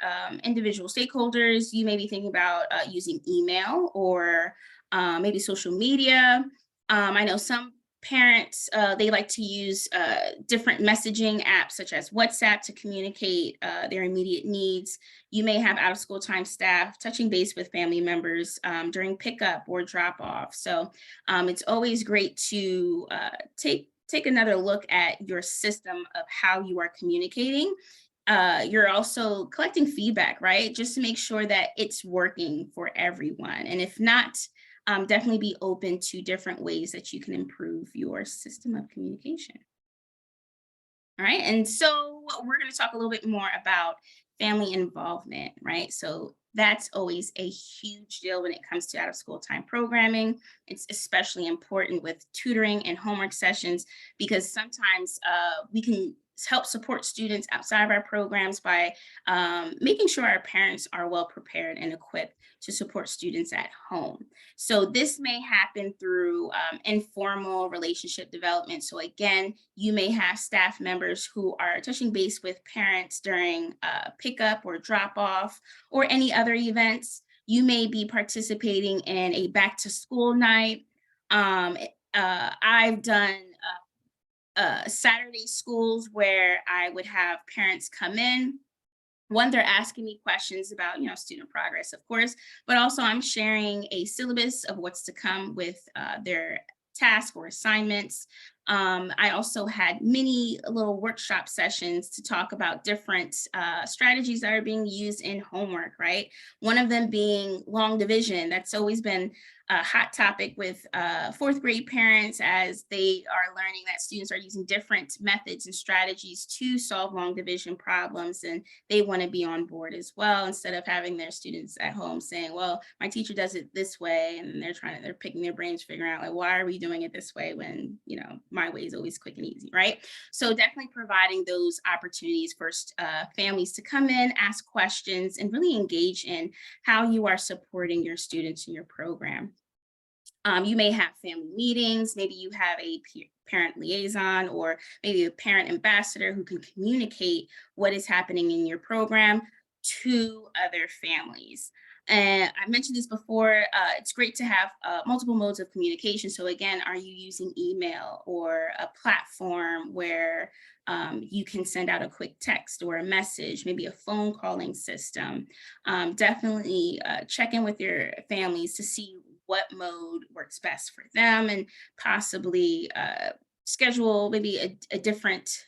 individual stakeholders, you may be thinking about using email or maybe social media. I know some parents, they like to use different messaging apps such as WhatsApp to communicate their immediate needs. You may have out of school time staff touching base with family members during pickup or drop off. So it's always great to take another look at your system of how you are communicating. You're also collecting feedback, right? Just to make sure that it's working for everyone. And if not, definitely be open to different ways that you can improve your system of communication. All right, and so we're going to talk a little bit more about family involvement, right? So that's always a huge deal when it comes to out of school time programming. It's especially important with tutoring and homework sessions because sometimes we can help support students outside of our programs by making sure our parents are well prepared and equipped to support students at home. So this may happen through informal relationship development. So again, you may have staff members who are touching base with parents during pickup or drop off or any other events. You may be participating in a back to school night. I've done Saturday schools where I would have parents come in. One, they're asking me questions about, student progress, of course, but also I'm sharing a syllabus of what's to come with their tasks or assignments. I also had many little workshop sessions to talk about different strategies that are being used in homework, right? One of them being long division. That's always been a hot topic with fourth grade parents as they are learning that students are using different methods and strategies to solve long division problems, and they want to be on board as well, instead of having their students at home saying, well, my teacher does it this way, and they're picking their brains, figuring out like, why are we doing it this way when, my way is always quick and easy, right? So definitely providing those opportunities for families to come in, ask questions, and really engage in how you are supporting your students in your program. You may have family meetings, maybe you have a parent liaison or maybe a parent ambassador who can communicate what is happening in your program to other families. And I mentioned this before, it's great to have multiple modes of communication. So again, are you using email or a platform where you can send out a quick text or a message, maybe a phone calling system? Definitely check in with your families to see what mode works best for them, and possibly schedule maybe a different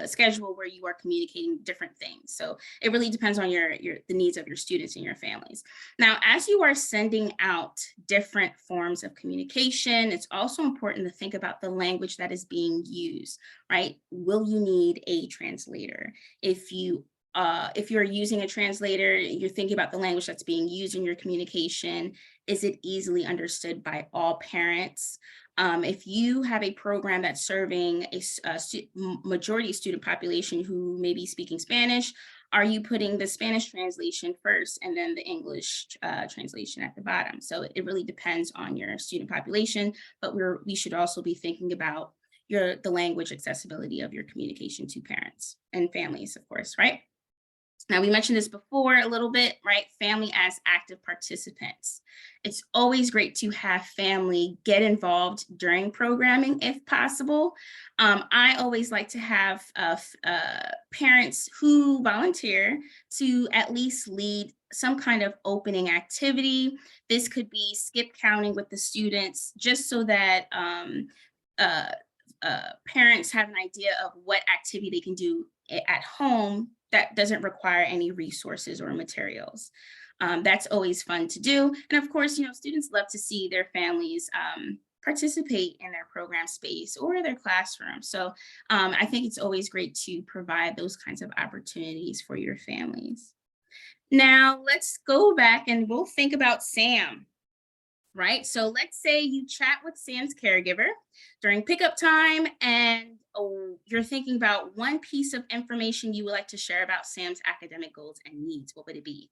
schedule where you are communicating different things. So it really depends on the needs of your students and your families. Now, as you are sending out different forms of communication, it's also important to think about the language that is being used, right? Will you need a translator? If you're using a translator, you're thinking about the language that's being used in your communication. Is it easily understood by all parents? If you have a program that's serving a majority student population who may be speaking Spanish, are you putting the Spanish translation first and then the English translation at the bottom? So it really depends on your student population, but we should also be thinking about the language accessibility of your communication to parents and families, of course, right? Now, we mentioned this before a little bit, right? Family as active participants. It's always great to have family get involved during programming if possible. I always like to have parents who volunteer to at least lead some kind of opening activity. This could be skip counting with the students, just so that uh, parents have an idea of what activity they can do at home that doesn't require any resources or materials. That's always fun to do. And of course, students love to see their families participate in their program space or their classroom. So I think it's always great to provide those kinds of opportunities for your families. Now, let's go back and we'll think about Sam. Right? So let's say you chat with Sam's caregiver during pickup time, and you're thinking about one piece of information you would like to share about Sam's academic goals and needs. What would it be?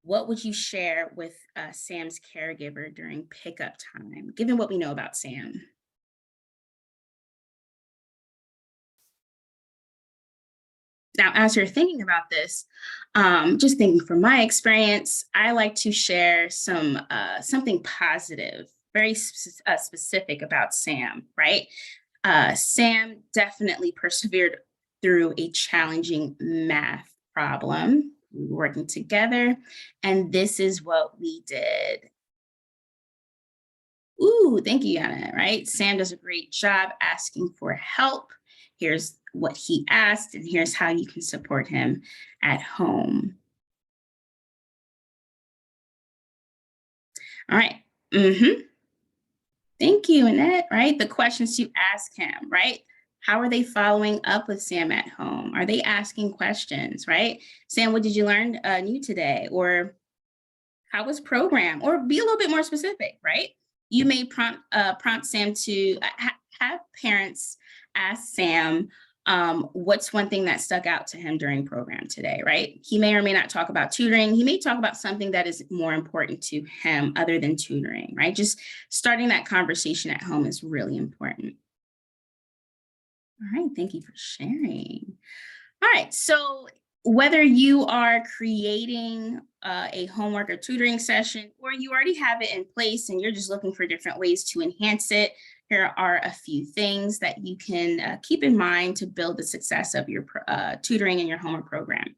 What would you share with Sam's caregiver during pickup time, given what we know about Sam? Now, as you're thinking about this, just thinking from my experience, I like to share something positive, very specific about Sam, right? Sam definitely persevered through a challenging math problem. We were working together, and this is what we did. Ooh, thank you, Yana, right? Sam does a great job asking for help. Here's what he asked, and here's how you can support him at home. All right. Thank you, Annette, right? The questions you ask him, right? How are they following up with Sam at home? Are they asking questions, right? Sam, what did you learn new today? Or how was program? Or be a little bit more specific, right? You may prompt Sam to have parents ask Sam, what's one thing that stuck out to him during program today, right? He may or may not talk about tutoring. He may talk about something that is more important to him other than tutoring, right? Just starting that conversation at home is really important. All right, thank you for sharing. All right, so whether you are creating a homework or tutoring session, or you already have it in place and you're just looking for different ways to enhance it, here are a few things that you can keep in mind to build the success of your tutoring and your homework program.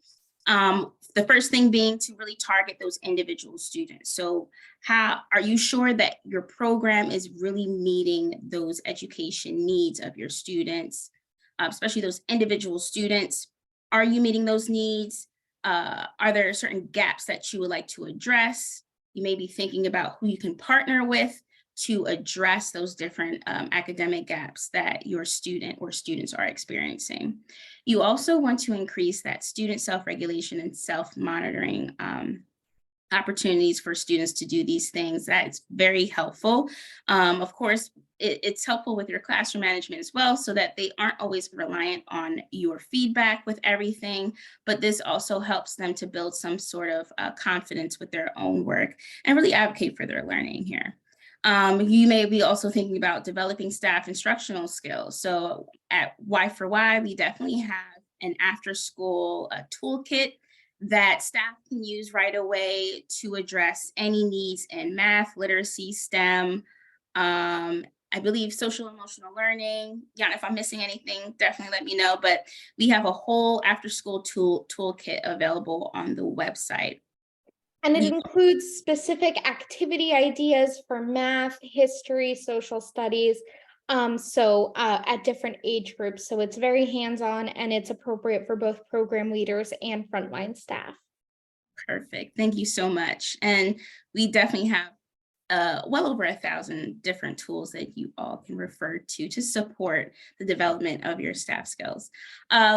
The first thing being to really target those individual students. So how are you sure that your program is really meeting those education needs of your students, especially those individual students? Are you meeting those needs? Are there certain gaps that you would like to address? You may be thinking about who you can partner with to address those different academic gaps that your student or students are experiencing. You also want to increase that student self-regulation and self-monitoring opportunities for students to do these things. That's very helpful. Of course, it's helpful with your classroom management as well, so that they aren't always reliant on your feedback with everything, but this also helps them to build some sort of confidence with their own work and really advocate for their learning here. You may be also thinking about developing staff instructional skills. So at Y4Y, we definitely have an after-school toolkit that staff can use right away to address any needs in math, literacy, STEM, I believe social emotional learning. Yeah, if I'm missing anything, definitely let me know. But we have a whole after-school toolkit available on the website. And it includes specific activity ideas for math, history, social studies, at different age groups. So it's very hands-on and it's appropriate for both program leaders and frontline staff. Perfect. Thank you so much. And we definitely have well over 1,000 different tools that you all can refer to support the development of your staff skills.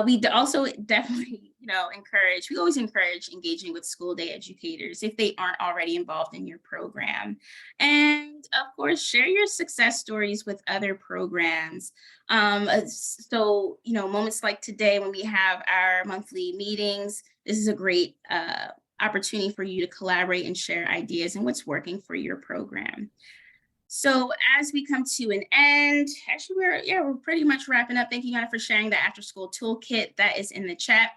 We also definitely, we always encourage engaging with school day educators if they aren't already involved in your program. And of course, share your success stories with other programs. So, moments like today when we have our monthly meetings, this is a great opportunity for you to collaborate and share ideas and what's working for your program. So as we come to an end, actually we're pretty much wrapping up. Thank you, Yana, for sharing the after school toolkit that is in the chat.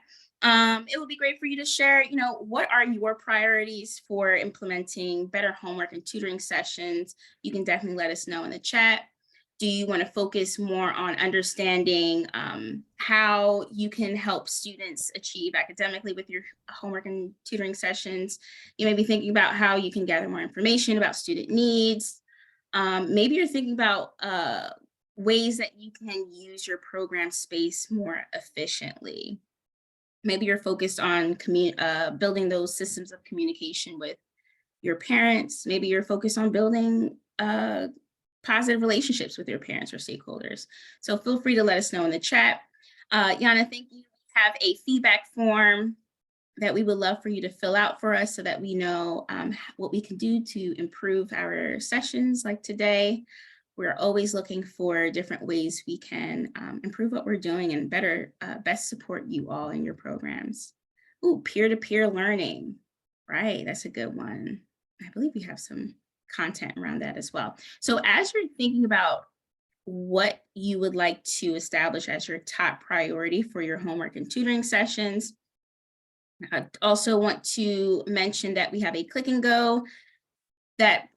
It would be great for you to share, what are your priorities for implementing better homework and tutoring sessions? You can definitely let us know in the chat. Do you want to focus more on understanding how you can help students achieve academically with your homework and tutoring sessions? You may be thinking about how you can gather more information about student needs. Maybe you're thinking about ways that you can use your program space more efficiently. Maybe you're focused on building those systems of communication with your parents. Maybe you're focused on building positive relationships with your parents or stakeholders. So feel free to let us know in the chat. Yana, thank you. We have a feedback form that we would love for you to fill out for us so that we know what we can do to improve our sessions like today. We're always looking for different ways we can improve what we're doing and best support you all in your programs. Ooh, peer-to-peer learning, right? That's a good one. I believe we have some content around that as well. So as you're thinking about what you would like to establish as your top priority for your homework and tutoring sessions, I also want to mention that we have a Click and Go that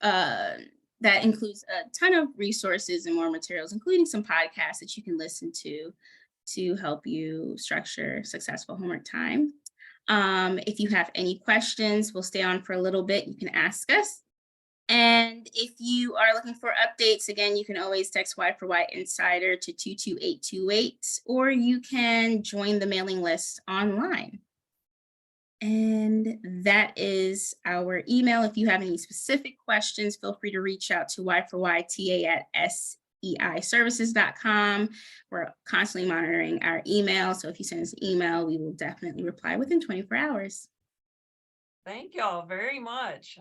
includes a ton of resources and more materials, including some podcasts that you can listen to help you structure successful homework time. If you have any questions, we'll stay on for a little bit. You can ask us. And if you are looking for updates, again, you can always text Y4Y Insider to 22828, or you can join the mailing list online. And that is our email. If you have any specific questions, feel free to reach out to y4yta@seiservices.com. We're constantly monitoring our email. So if you send us an email, we will definitely reply within 24 hours. Thank y'all very much.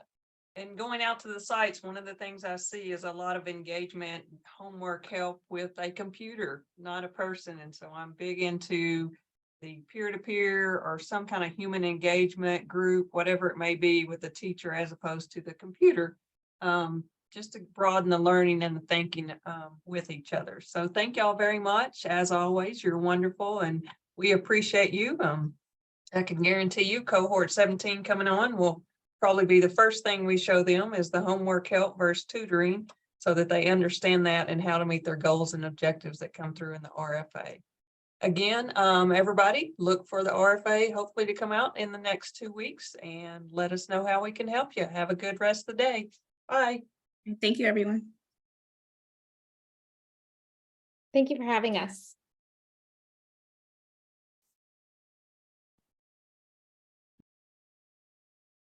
And going out to the sites, one of the things I see is a lot of engagement, homework help with a computer, not a person. And so I'm big into the peer-to-peer or some kind of human engagement group, whatever it may be, with the teacher as opposed to the computer, just to broaden the learning and the thinking with each other. So thank y'all very much. As always, you're wonderful and we appreciate you. I can guarantee you cohort 17 coming on will probably be the first thing we show them is the homework help versus tutoring so that they understand that and how to meet their goals and objectives that come through in the RFA. Again, everybody look for the RFA hopefully to come out in the next 2 weeks and let us know how we can help you. Have a good rest of the day. Bye. Thank you, everyone. Thank you for having us.